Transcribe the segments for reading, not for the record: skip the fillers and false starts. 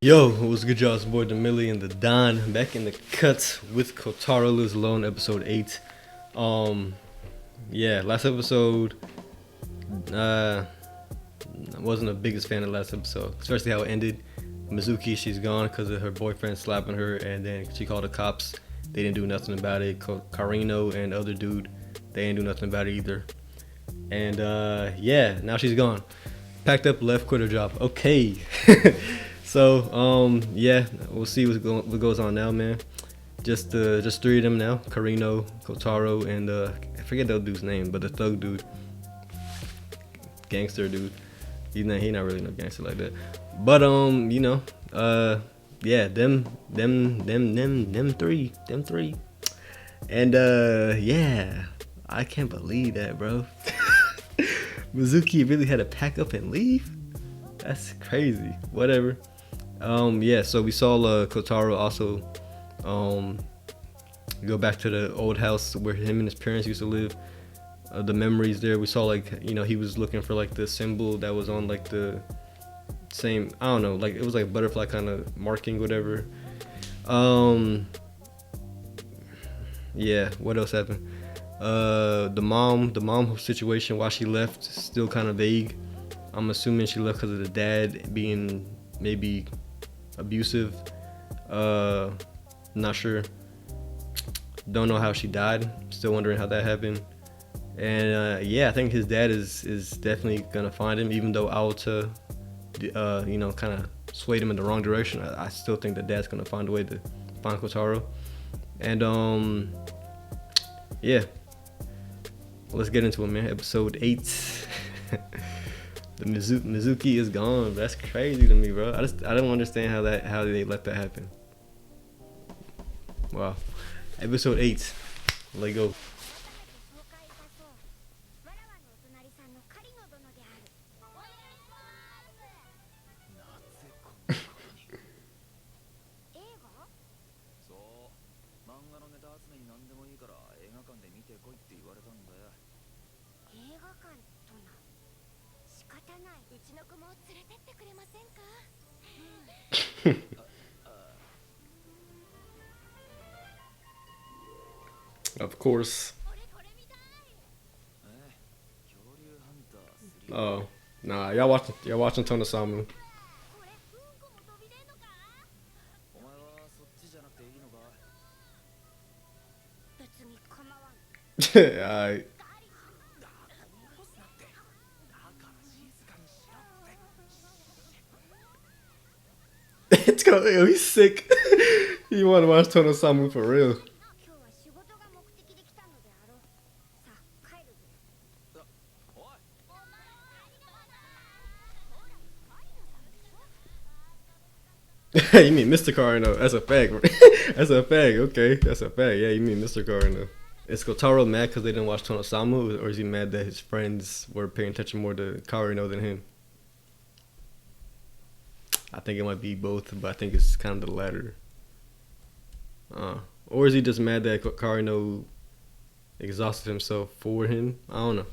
Yo, what's good, y'all? It's your boy Demilly and the Don back in the cut with Kotaro Lives Alone, episode 8. Um, yeah, last episode, I wasn't the biggest fan of last episode, especially how it ended. Mizuki, she's gone because of her boyfriend slapping her, and then she called the cops. They didn't do nothing about it. Karino and other dude, they didn't do nothing about it either. And yeah, now she's gone. Packed up, left, quit her job. Okay. So yeah, we'll see what goes on now, man. Just three of them now: Karino, Kotaro, and I forget the dude's name, but the thug dude, gangster dude. He not really no gangster like that. But yeah, them three, and yeah, I can't believe that, bro. Mizuki really had to pack up and leave. That's crazy. Whatever. Yeah, so we saw Kotaro also go back to the old house where him and his parents used to live. The memories there. We saw he was looking for like the symbol that was on like the same, I don't know, like it was like butterfly kind of marking, whatever. Yeah, what else happened? The mom situation, why she left, still kind of vague. I'm assuming she left because of the dad being maybe abusive. Not sure. Don't know how she died. Still wondering how that happened. And yeah, I think his dad is definitely gonna find him, even though Aota, kind of swayed him in the wrong direction. I still think the dad's gonna find a way to find Kotaro. And yeah, let's get into it, man. Episode 8. The Mizuki is gone. That's crazy to me, bro. I don't understand how they let that happen. Wow. Episode 8. Let go. Of course. Oh, nah, y'all watching Tonosamu. Alright. He's sick. You want to watch Tonosamu for real? You mean Mr. Carino? That's a fact. That's a fact. Okay, that's a fact. Yeah, you mean Mr. Carino? Is Kotaro mad because they didn't watch Tonosamu, or is he mad that his friends were paying attention more to Karino than him? I think it might be both, but I think it's kind of the latter. Or is he just mad that Karino exhausted himself for him? I don't know.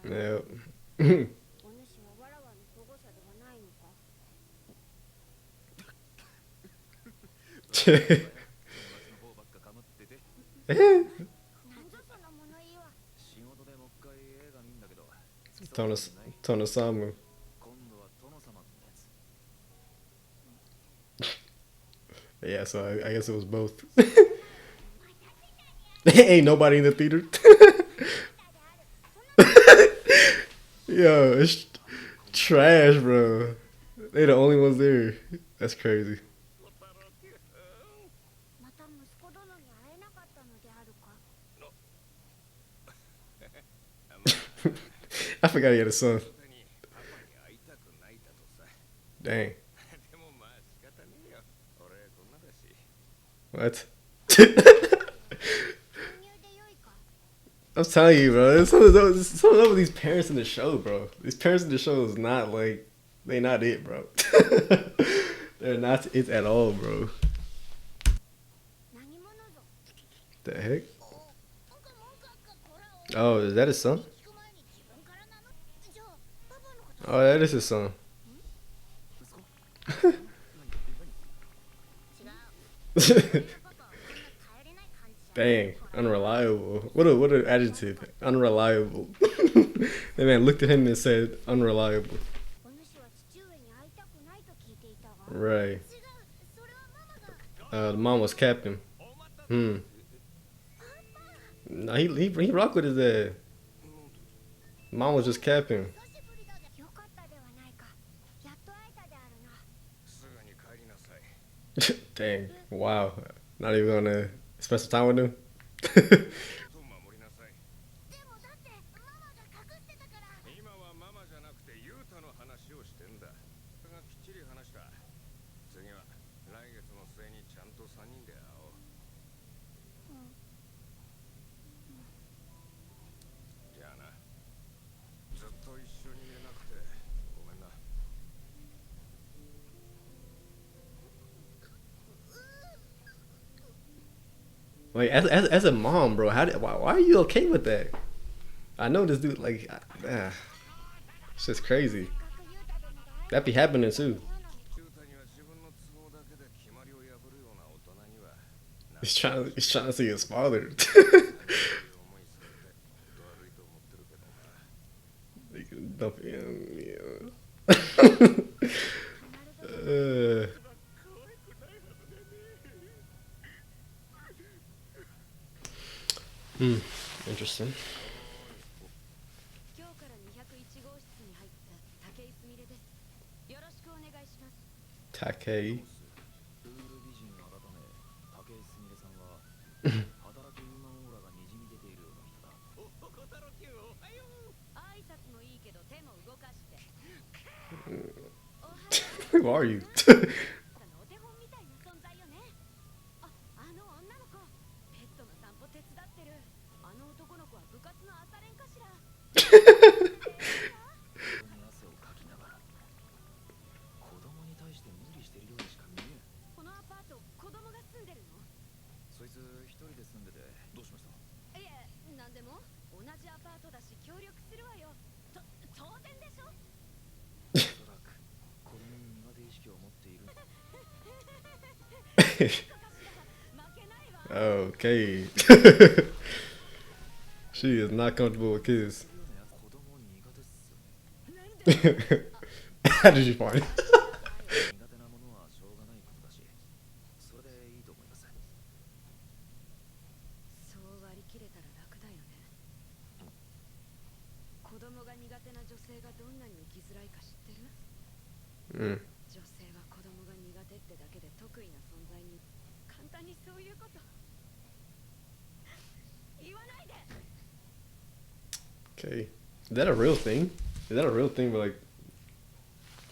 Yeah. Tonosamu. Yeah, so I guess it was both. Ain't nobody in the theater. Yo, it's trash, bro. They the only ones there. That's crazy. I forgot he had a son. Dang. What? I'm telling you, bro. Some of these parents in the show, bro. These parents in the show is not like They not it, bro. They're not it at all, bro. The heck? Oh, is that his son? Oh, that is his son. Dang, unreliable. What an adjective. Unreliable. The man looked at him and said unreliable. Right. The mom was captain. Hmm. Nah, he rocked with his dad. Mom was just capping. Dang. Wow. Not even gonna spend some time with him. Like as a mom, bro, why are you okay with that? I know this dude like, it's just crazy. That be happening too. He's trying to see his father. Don't be- uh, hmm, interesting. Takei. Who are you? Okay. She is not comfortable with kids. How did you find it? Mm. Okay. Is that a real thing? Is that a real thing? But like,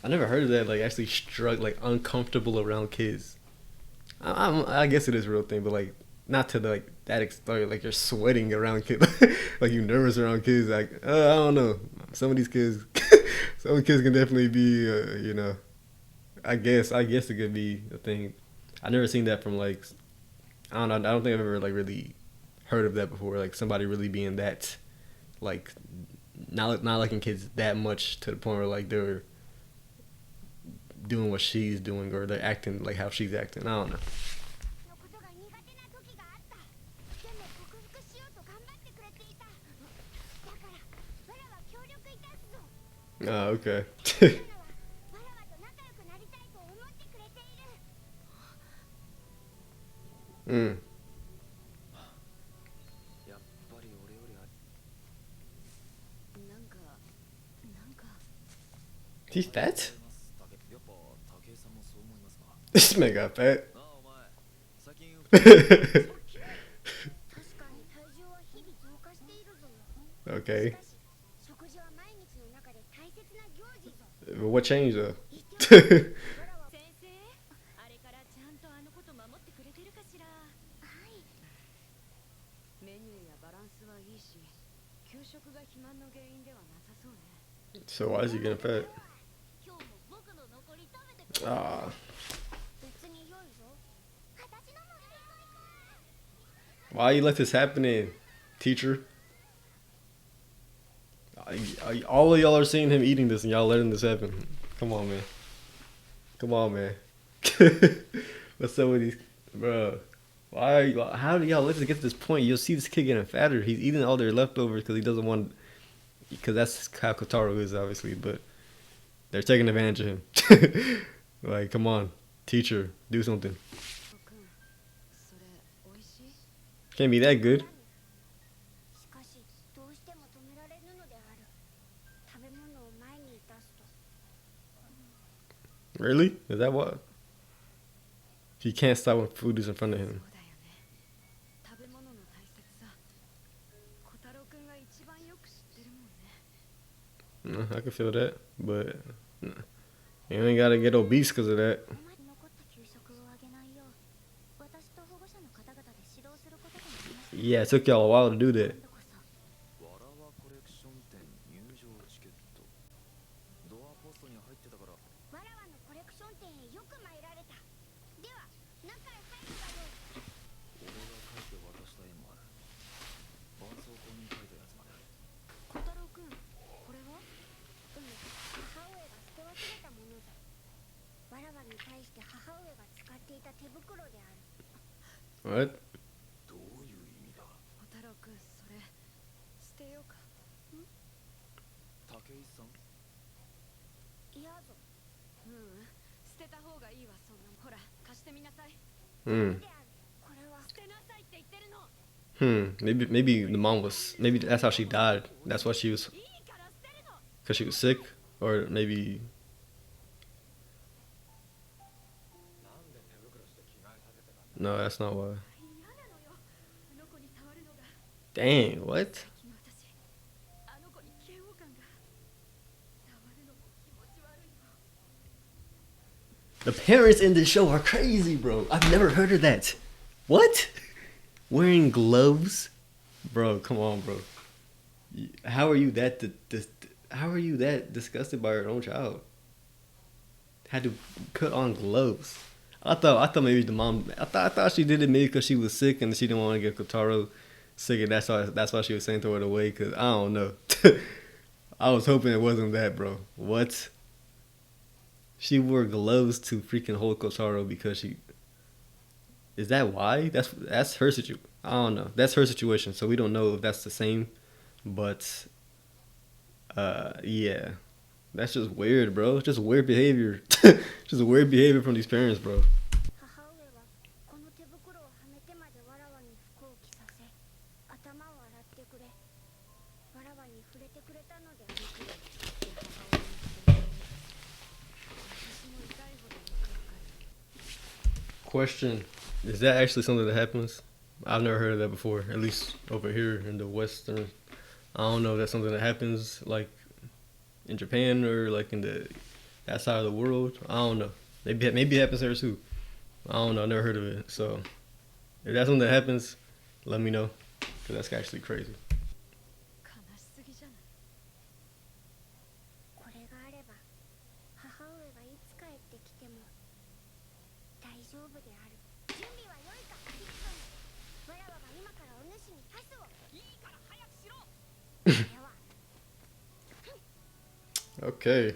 I never heard of that. Like, actually struck like uncomfortable around kids. I guess it is a real thing, but like, not to the, like that extent. Like you're sweating around kids, like you nervous around kids. Like, I don't know. Some of these kids, some of the kids can definitely be, I guess it could be a thing. I never seen that from like, I don't know. I don't think I've ever like really heard of that before. Like somebody really being that like not liking kids that much to the point where like they're doing what she's doing or they're acting like how she's acting. I don't know. Oh, okay. Mm. He's fat? This man got fat. Okay. But what changed though? So why is he getting fat? Ah, why you let this happen, in, teacher? All of y'all are seeing him eating this, and y'all letting this happen. Come on, man. Come on, man. What's up with these, bro? Why? How do y'all let this get to this point? You'll see this kid getting fatter. He's eating all their leftovers because he doesn't want. Because that's how Kotaro is, obviously. But they're taking advantage of him. Like, come on, teacher, do something. Can't be that good. Really? Is that what? He can't stop when food is in front of him. I can feel that, but you ain't gotta get obese because of that. Yeah, it took y'all a while to do that. What? Hmm. Maybe the mom was. Maybe that's how she died. That's why she was. Because she was sick, or maybe. No, that's not why. Dang, what? The parents in this show are crazy, bro. I've never heard of that. What? Wearing gloves, bro. Come on, bro. How are you that? How are you that disgusted by your own child? Had to put on gloves. I thought maybe the mom. I thought she did it maybe because she was sick and she didn't want to get Kotaro sick, and that's why she was saying throw it away. Cause I don't know. I was hoping it wasn't that, bro. What? She wore gloves to freaking hold Kotaro because she. Is that why? That's her situation. I don't know. That's her situation, so we don't know if that's the same. But yeah, that's just weird, bro. It's just weird behavior. Just weird behavior from these parents, bro. Question: is that actually something that happens? I've never heard of that before. At least over here in the Western. I don't know if that's something that happens like in Japan or like in the that side of the world. I don't know. Maybe it happens there too. I don't know. I never heard of it. So if that's something that happens, let me know. Cause that's actually crazy. Okay.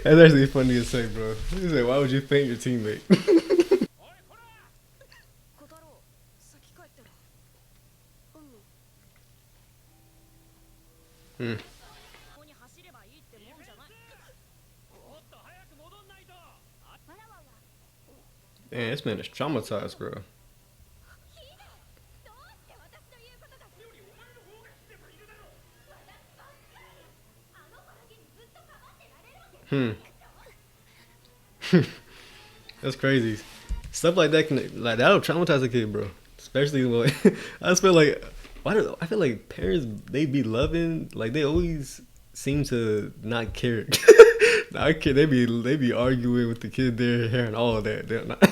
That's actually funny to say, bro. He said, "Why would you paint your teammate?" Hmm. Damn, this man is traumatized, bro. Hmm. That's crazy. Stuff like that can like that'll traumatize a kid, bro. Especially when I just feel like why do I feel like parents they be loving like they always seem to not care. I can't. They be arguing with the kid there, hearing all of that. They're not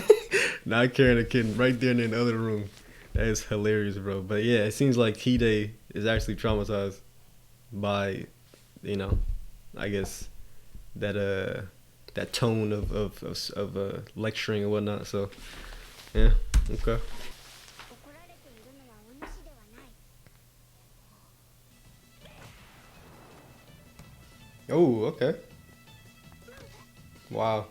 not carrying a kid right there in the other room. That is hilarious, bro. But yeah, it seems like Hide is actually traumatized by, you know, I guess that that tone of lecturing and whatnot. So yeah, okay. Oh, okay. Wow.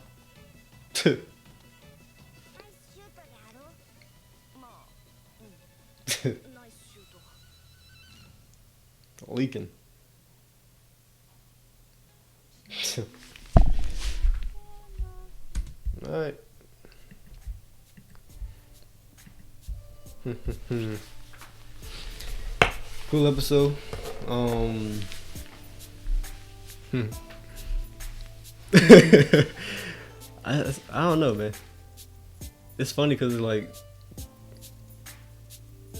Leaking. All right. Cool episode. Hmm. I don't know, man. It's funny because it's like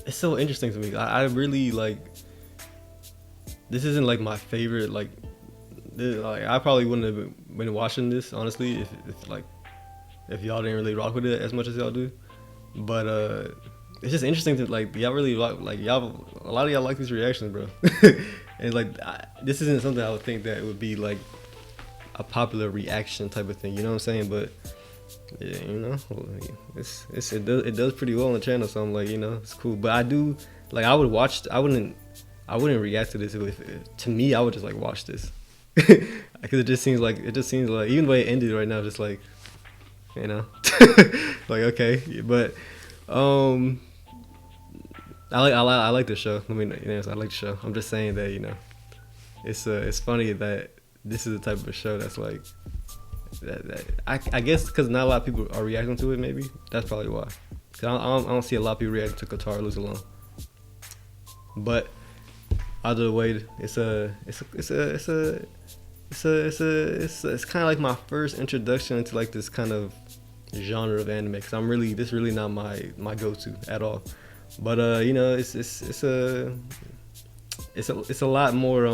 it's so interesting to me. I really like. This isn't like my favorite. Like I probably wouldn't have been watching this honestly if y'all didn't really rock with it as much as y'all do. But it's just interesting to like y'all really like y'all. A lot of y'all like these reactions, bro. And like this isn't something I would think that it would be like a popular reaction type of thing. You know what I'm saying? But yeah, you know, it does pretty well on the channel. So I'm like, you know, it's cool. But I do like I wouldn't react to this if to me I would just like watch this because it just seems like even the way it ended right now, just like, you know, like okay, but I like the show. I mean, you know, I like the show. I'm just saying that, you know, it's funny that this is the type of show that's like that I guess because not a lot of people are reacting to it. Maybe that's probably why. Cause I don't see a lot of people reacting to Kotaro Lives Alone. But either way, it's kind of like my first introduction into like this kind of genre of anime. Cause this really not my go-to at all. But you know, it's a lot more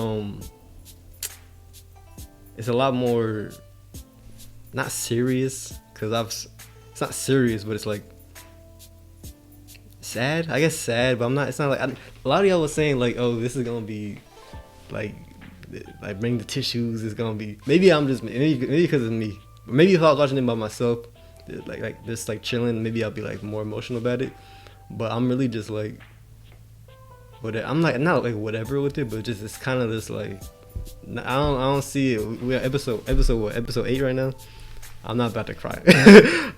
it's a lot more not serious because it's not serious, but it's like sad. I guess sad, but I'm not. It's not like a lot of y'all was saying like, oh, this is gonna be like bring the tissues. It's gonna be maybe because of me. Maybe if I was watching it by myself, like just like chilling, maybe I'll be like more emotional about it. But I'm really just like, I'm like not like whatever with it, but just it's kind of this like, I don't see it. We're episode 8 right now. I'm not about to cry.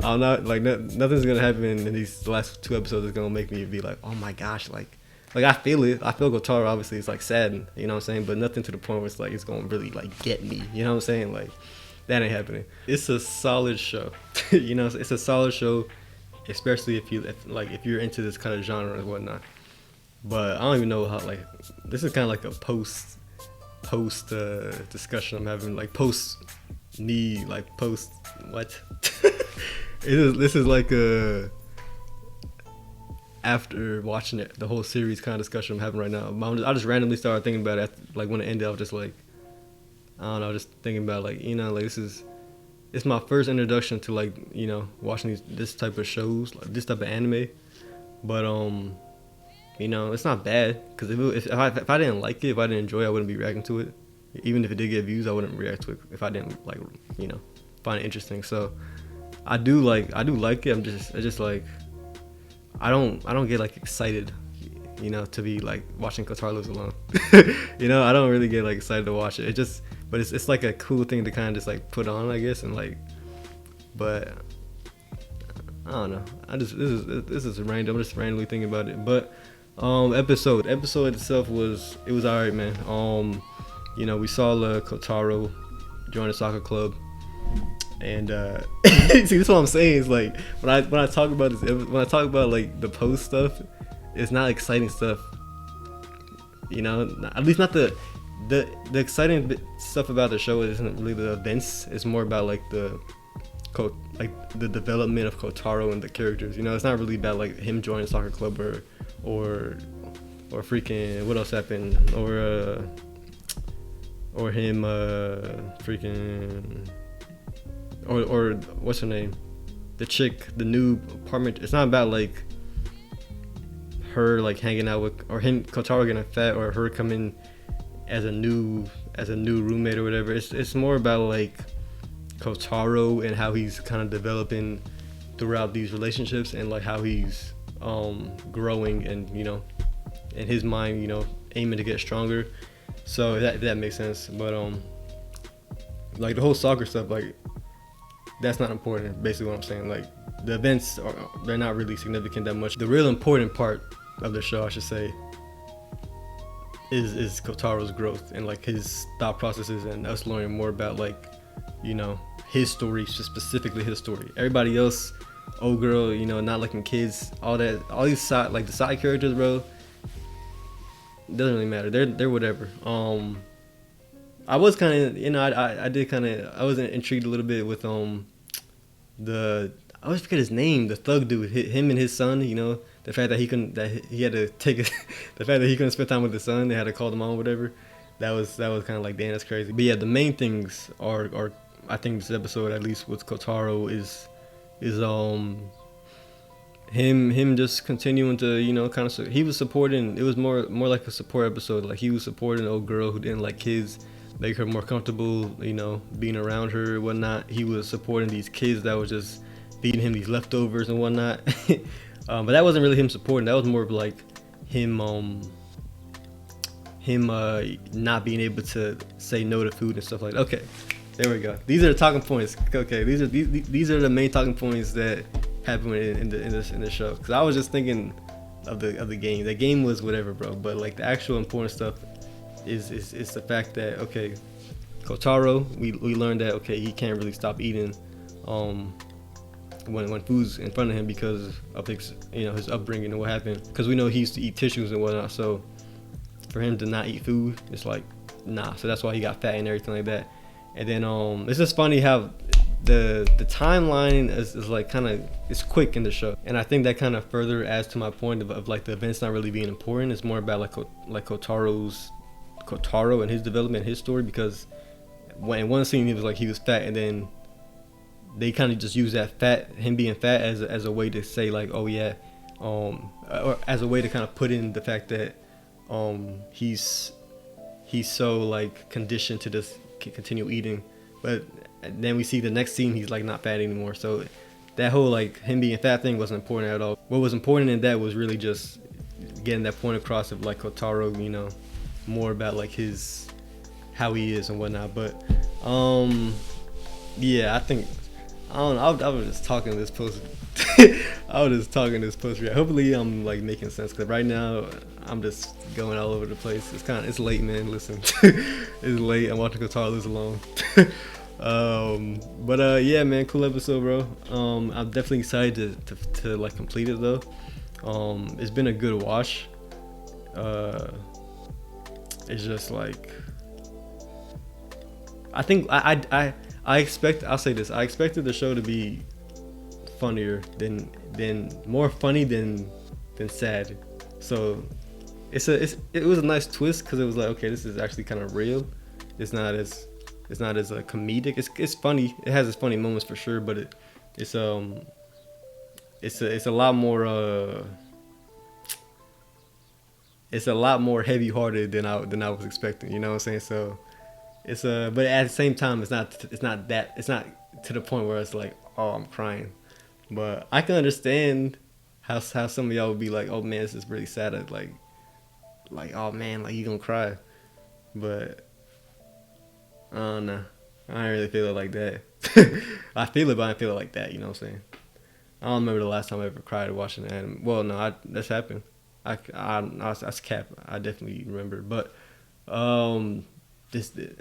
I'm not like nothing's gonna happen in these last 2 episodes that's gonna make me be like, oh my gosh, like I feel it. I feel Kotaro obviously it's like sad, you know what I'm saying, but nothing to the point where it's like it's gonna really like get me. You know what I'm saying? Like that ain't happening. It's a solid show. You know, it's a solid show, especially if you're into this kind of genre and whatnot. But I don't even know how like this is kind of like a post discussion I'm having, like post what this is like a after watching it the whole series kind of discussion I'm having right now. I just randomly started thinking about it like when it ended. I was just like, I don't know, just thinking about like, you know, like it's my first introduction to like, you know, watching this type of shows, like this type of anime. But you know, it's not bad because if I didn't like it, if I didn't enjoy it, I wouldn't be reacting to it. Even if it did get views, I wouldn't react to it if I didn't like, you know, find it interesting. So I do like it. I just like I don't get like excited, you know, to be like watching Kotaro Lives Alone. You know, I don't really get like excited to watch it. But it's like a cool thing to kind of just like put on, I guess, and like, but I don't know. This is random. I'm just randomly thinking about it. But episode itself was alright, man. You know, we saw Kotaro join the soccer club, and see, this is what I'm saying is like when I talk about this, when I talk about like the post stuff, it's not exciting stuff. You know, at least not the exciting stuff about the show isn't really the events. It's more about like the development of Kotaro and the characters. You know, it's not really about like him joining a soccer club or freaking what else happened or or him freaking or what's her name, the chick, the new apartment. It's not about like her like hanging out with, or him, Kotaro getting fat, or her coming as a new roommate or whatever. It's more about like Kotaro and how he's kind of developing throughout these relationships, and like how he's growing, and in his mind, aiming to get stronger. So that makes sense. But like the whole soccer stuff, like that's not important. Basically, what I'm saying, like the events they're not really significant that much. The real important part of the show, I should say, is Kotaro's growth and like his thought processes, and us learning more about like his story, specifically his story. Everybody else, old girl, not liking kids, all these side, like the side characters, bro, doesn't really matter. They're whatever. I was kind of, I was intrigued a little bit with I always forget his name, the thug dude, him and his son. The fact that he had to take the fact that he couldn't spend time with his son, they had to call them on, whatever. That was kind of like, damn, that's crazy. But yeah, the main things are I think this episode, at least with Kotaro, is him just continuing to kind of, he was supporting. It was more like a support episode. Like he was supporting an old girl who didn't like kids, make her more comfortable, being around her and whatnot. He was supporting these kids that was just feeding him these leftovers and whatnot. But that wasn't really him supporting. That was more of like him not being able to say no to food and stuff like that. Okay, there we go. These are the talking points. Okay, these are the main talking points that happen in the show. Because I was just thinking of the game. The game was whatever, bro. But like the actual important stuff is the fact that, okay, Kotaro, we learned that, okay, he can't really stop eating when food's in front of him because of his upbringing and what happened. Because we know he used to eat tissues and whatnot. So for him to not eat food, it's like, nah. So that's why he got fat and everything like that. And then it's just funny how the timeline is like kind of, it's quick in the show, and I think that kind of further adds to my point of like the events not really being important. It's more about like Kotaro and his development, his story, because in one scene he was fat, and then they kind of just use him being fat as a way to say like, oh yeah, or as a way to kind of put in the fact that he's so like conditioned to just continue eating. But then we see the next scene, he's like not fat anymore. So that whole like him being fat thing wasn't important at all. What was important in that was really just getting that point across of like Kotaro, more about like how he is and whatnot. But yeah, I think, I don't know, I was just talking this post. I was just talking this post. Hopefully I'm like making sense, because right now I'm just going all over the place. It's late, man. Listen, it's late. I'm watching Kotaro Lives Alone. But yeah, man, cool episode, bro. I'm definitely excited to like complete it though. It's been a good watch. It's just like, I think I'll say this. I expected the show to be funnier than more funny than sad. So it was a nice twist, because it was like, okay, this is actually kind of real. It's not as comedic. It's funny. It has its funny moments for sure, but it's a lot more it's a lot more heavy-hearted than I was expecting. You know what I'm saying? So it's but at the same time, it's not to the point where it's like, oh, I'm crying. But I can understand how some of y'all would be like, oh man, this is really sad. Like oh man, like you gonna cry. But I don't know. I don't really feel it like that. I feel it, but I don't feel it like that. You know what I'm saying? I don't remember the last time I ever cried watching an anime. Well, no, that's happened. That's cap. I definitely remember. But this ain't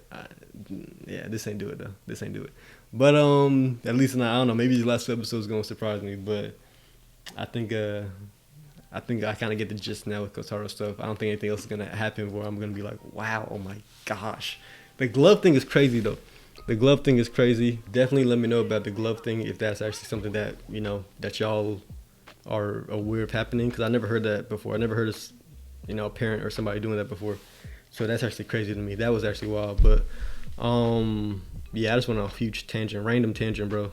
do it though. This ain't do it. But at least I don't know. Maybe the last 2 episodes gonna surprise me. But I think I kind of get the gist now with Kotaro stuff. I don't think anything else is gonna happen where I'm gonna be like, wow, oh my gosh. The glove thing is crazy though. The glove thing is crazy. Definitely let me know about the glove thing, if that's actually something that that y'all are aware of happening, because I never heard that before. I never heard of a parent or somebody doing that before. So that's actually crazy to me. That was actually wild. But yeah, I just went on a huge tangent, random tangent, bro.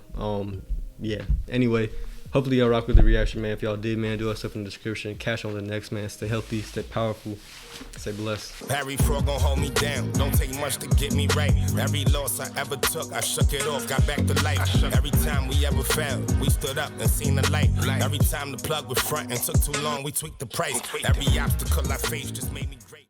Yeah. Anyway, hopefully y'all rock with the reaction, man. If y'all did, man, do us stuff in the description. Cash on the next, man. Stay healthy, stay powerful, stay blessed. Harry Frog gon' hold me down. Don't take much to get me right. Every loss I ever took, I shook it off, got back to life. Every time we ever failed, we stood up and seen the light. Every time the plug was front and took too long, we tweaked the price. Every obstacle I faced just made me great.